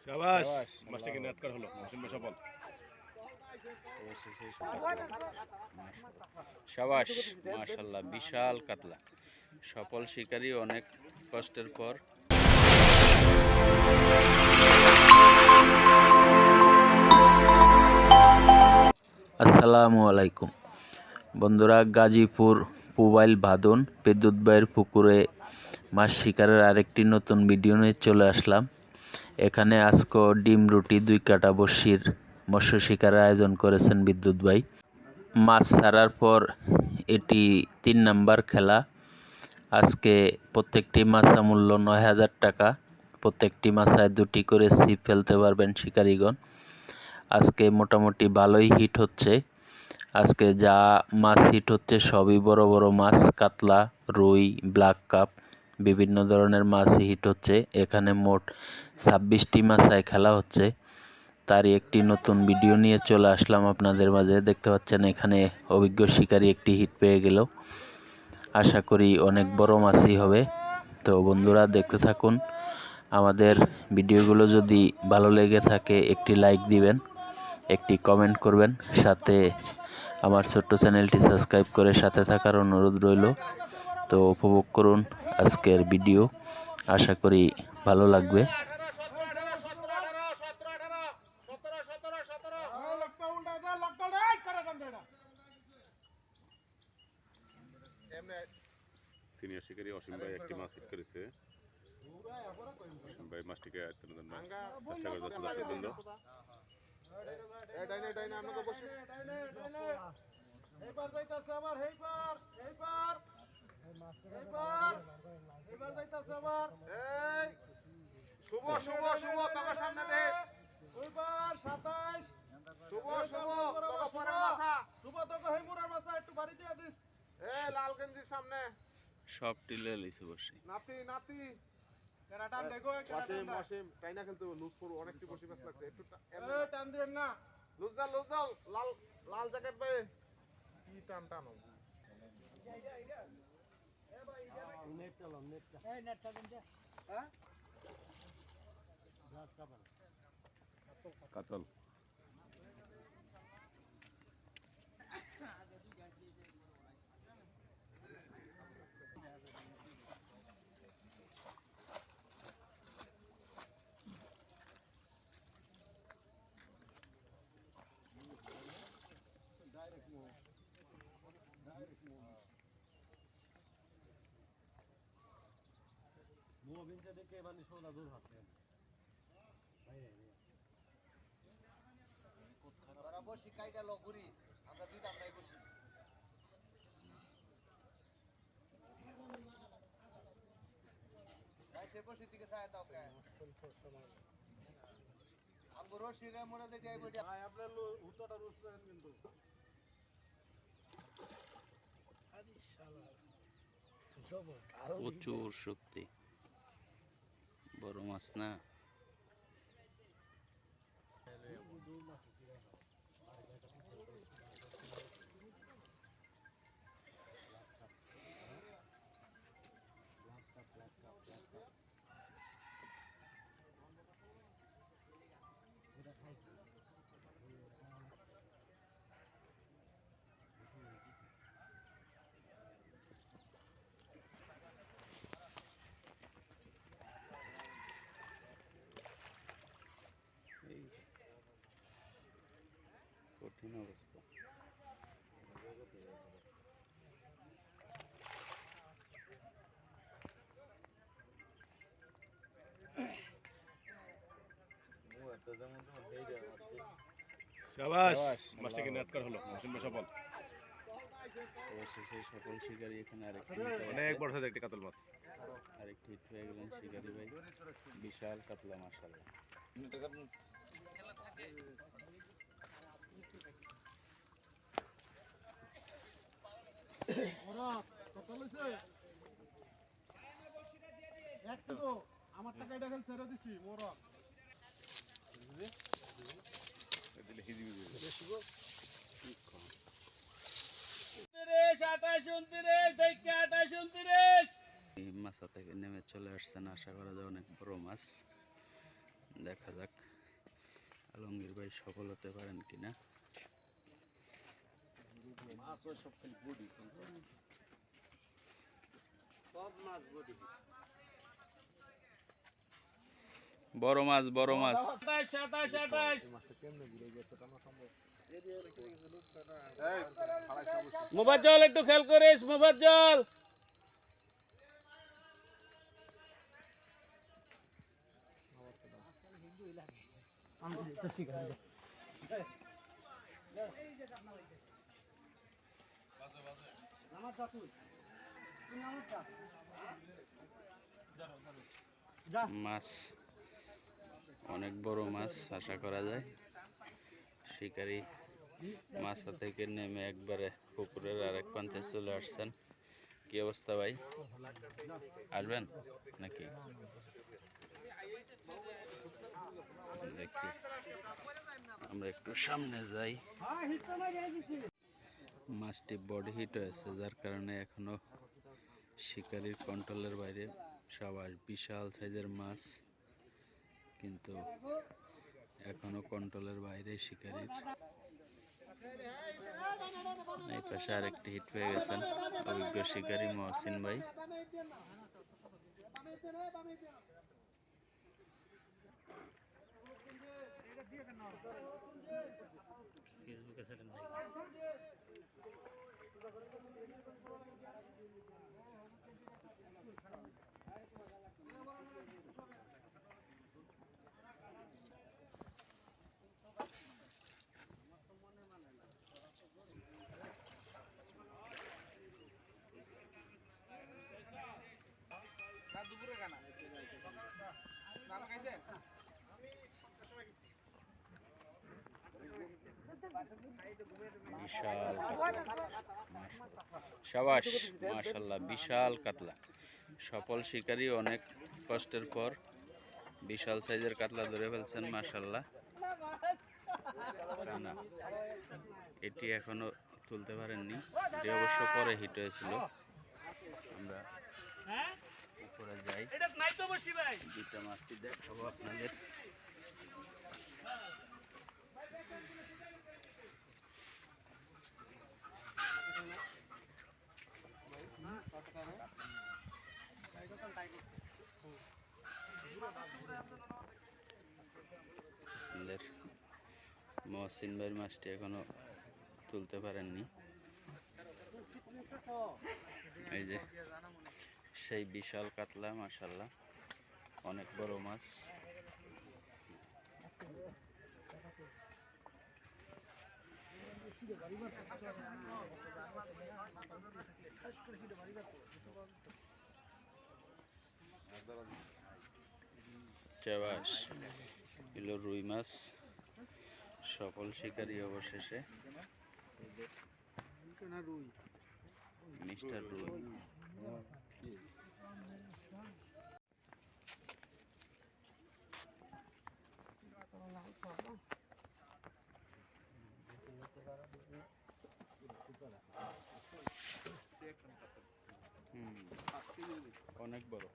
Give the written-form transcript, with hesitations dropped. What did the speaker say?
শাবাশ, মাছটাকে নেট করা হলো, সফল। শাবাশ, মাশাআল্লাহ, বিশাল কাতলা। সফল শিকারী অনেক কষ্টের পর। আসসালামু আলাইকুম বন্ধুরা, গাজীপুর পুবাইল ভাদন বিদ্যুৎ ভাইয়ের পুকুরে মাছ শিকারের আরেকটি নতুন ভিডিও নিয়ে চলে আসলাম। এখানে আজকে ডিম রুটি 2 কাটা বড়শির মৎস্য শিকারের আয়োজন করেছেন বিদ্যুৎ ভাই। মাছ ছাড়ার পর এটি 3 নাম্বার খেলা। আজকে প্রত্যেকটি মাছা মূল্য 9000 টাকা। প্রত্যেকটি মাছায় 2টি করে ছিপ ফেলতে পারবেন শিকারীগণ। আজকে মোটামুটি ভালোই হিট হচ্ছে। আজকে যা মাছ হিট হচ্ছে সবই বড় বড় মাছ, কাতলা, রুই, ব্ল্যাক কাপ, বিভিন্ন ধরনের মাছ হিট হচ্ছে। এখানে মোট 26টি মাছায় খেলা হচ্ছে। তারই একটি নতুন ভিডিও নিয়ে চলে আসলাম আপনাদের মাঝে। দেখতে পাচ্ছেন এখানে অভিজ্ঞ শিকারী একটি হিট পেয়ে গেল। আশা করি অনেক বড় মাছই হবে। তো বন্ধুরা দেখতে থাকুন। আমাদের ভিডিওগুলো যদি ভালো লেগে থাকে একটি লাইক দিবেন, একটি কমেন্ট করবেন, সাথে আমার ছোট্ট চ্যানেলটি সাবস্ক্রাইব করে সাথে থাকার অনুরোধ রইল। তো উপভোগ করুন আজকের ভিডিও, আশা করি ভালো লাগবে। সিনিয়র শিকারী অসীম ভাই একটি মাছ হিট করেছে। অসীম ভাই মাছটিকে চেষ্টা করে যাচ্ছে দর্শক বৃন্দ। শুভ শুভ শুভ তোমার সামনে দে ওইবার 27 শুভ শুভ তোকে পরের মাছা শুভ তোকে হেমুরার মাছা একটু বাড়ি দিয়ে দিস। লাল গেঞ্জির সামনে সব টিলে লইছে বসে। নাতি নাতি কেরাটান দেখো ওয়াসিম ওয়াসিম টাইনা খেলতে লুজ করো, অনেকটি বসে ম্যাচ লাগছে, একটু টান দেন না, লুজ দাও লাল লাল জ্যাকেট ভাই কি টান টানো এ ভাই নেট চালাও নেট এই নেট চালান দে। হ্যাঁ গ্লাস কাপড় কাতল মোবিনতে দেখে মানে সোনা দূর হাতে বরাবর শিকাইটা লগুরি আমরা দিতাম নাই বসি ভাই সে বসি দিকে চায় দাও কে আমগো রশিরে মোড়া দে যাই বডি ভাই আপনার উত্তরটা রুস করেন কিন্তু আদি শালা জবর প্রচুর শক্তি, বড় মাছ না। কঠিন অবস্থা। শাবাশ, মাছটাকে নেট করা হলো, সফল। অবশেষে সফল শিকারী এখানে অনেক বড় সাইজের একটি কাতল মাছ। আরেকটি হিট পেয়ে গেলেন শিকারী ভাই। বিশাল কাতলা, মাশাআল্লাহ। আমার টাকা এটা খেল ছেড়ে দিছি মোরা দিলে হিজি হিজি 28 29 থেকে 28 29 এই মাছা থেকে নেমে চলে আসছেন, আশা করা যায় অনেক বড় মাছ। দেখা যাক আলমগীর ভাই সফল হতে পারেন কিনা। বড় মাছ, বড় মাছ। মোবাজ্জল একটু খেয়াল করিস, মোবাজ্জল। মাছ অনেক বড় মাছ, আশা করা যায় শিকারী মাছা থেকে নেমে একবারে পুকুরের আরেক প্রান্তে চলে আসছেন। কি অবস্থা ভাই, আসবেন নাকি? দেখি আমরা একটু সামনে যাই। মাছটি বডি হিট হয়েছে, যার কারণে এখনো শিকারীর কন্ট্রোলের বাইরে। সবার বিশাল সাইজের মাছ, কিন্তু এখনো কন্ট্রোলের বাইরে শিকারীর। এই পাশে আরেকটি হিট পেয়ে গেছেন অভিজ্ঞ শিকারী মহসিন ভাই। বিশাল সাবাস, মাশাআল্লাহ, বিশাল কাতলা। সফল শিকারী অনেক কষ্টের পর বিশাল সাইজের কাতলা ধরে ফেলছেন, মাশাআল্লাহ। এটি এখনো তুলতে পারেননি, এটি অবশ্য পরে হিট হয়েছিল। আমরা উপরে যাই, দুইটা মাছটি দেখাবো আপনাদের। মহসিন ভাইয়ের মাছটি এখনো তুলতে পারেননি। এই যে সেই বিশাল কাতলা, মাশাআল্লাহ, অনেক বড় মাছ। চাবাস এলো রুই মাছ, সফল শিকারী অবশেষে মিস্টার রুই। অনেক বড়।